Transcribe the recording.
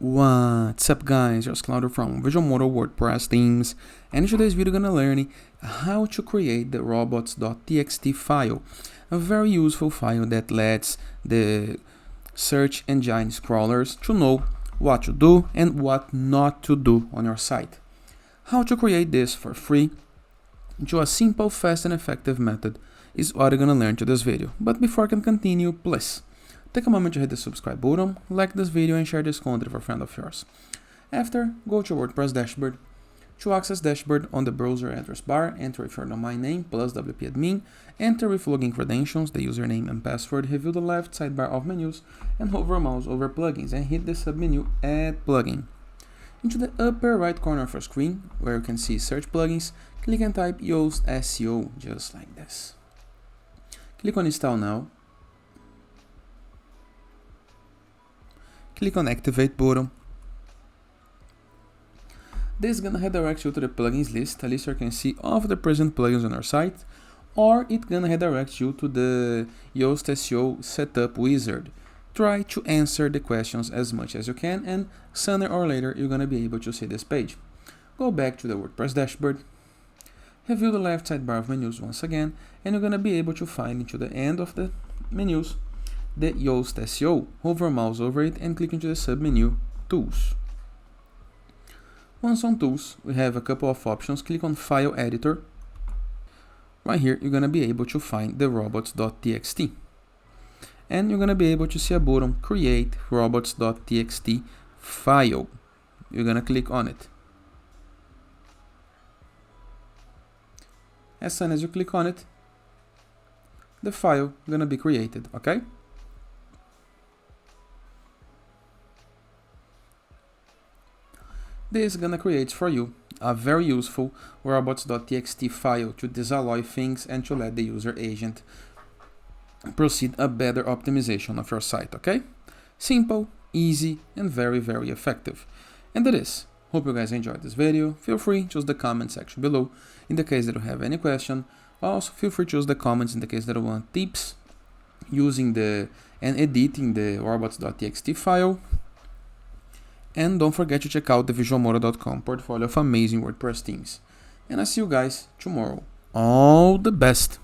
What's up guys, it's Claudio from Visualmodo WordPress themes, and in today's video we're gonna learn how to create the robots.txt file, a very useful file that lets the search engine crawlers to know what to do and what not to do on your site. How to create this for free into a simple, fast and effective method is what you're gonna learn to this video. But before I can continue, please take a moment to hit the subscribe button, like this video and share this content with a friend of yours. After, go to WordPress dashboard. To access dashboard on the browser address bar, enter with your domain name plus wp-admin, enter with login credentials, the username and password, review the left sidebar of menus, and hover mouse over plugins and hit the submenu Add Plugin. Into the upper right corner of your screen, where you can see search plugins, click and type Yoast SEO, just like this. Click on Install Now. Click on Activate button. This is gonna redirect you to the plugins list, a list you can see all of the present plugins on our site, or it's gonna redirect you to the Yoast SEO setup wizard. Try to answer the questions as much as you can, and sooner or later you're gonna be able to see this page. Go back to the WordPress dashboard, review the left sidebar of menus once again, and you're gonna be able to find into the end of the menus the Yoast SEO. Hover mouse over it and click into the submenu Tools. Once on Tools, we have a couple of options. Click on File Editor. Right here, you're going to be able to find the robots.txt. And you're going to be able to see a button, Create robots.txt file. You're going to click on it. As soon as you click on it, the file is going to be created, okay? This is gonna create for you a very useful robots.txt file to disalloy things and to let the user agent proceed a better optimization of your site, okay? Simple, easy, and very, very effective. And that is. Hope you guys enjoyed this video. Feel free to use the comment section below in the case that you have any question. Also, feel free to use the comments in the case that you want tips using and editing the robots.txt file. And don't forget to check out the Visualmodo.com portfolio of amazing WordPress themes. And I'll see you guys tomorrow. All the best!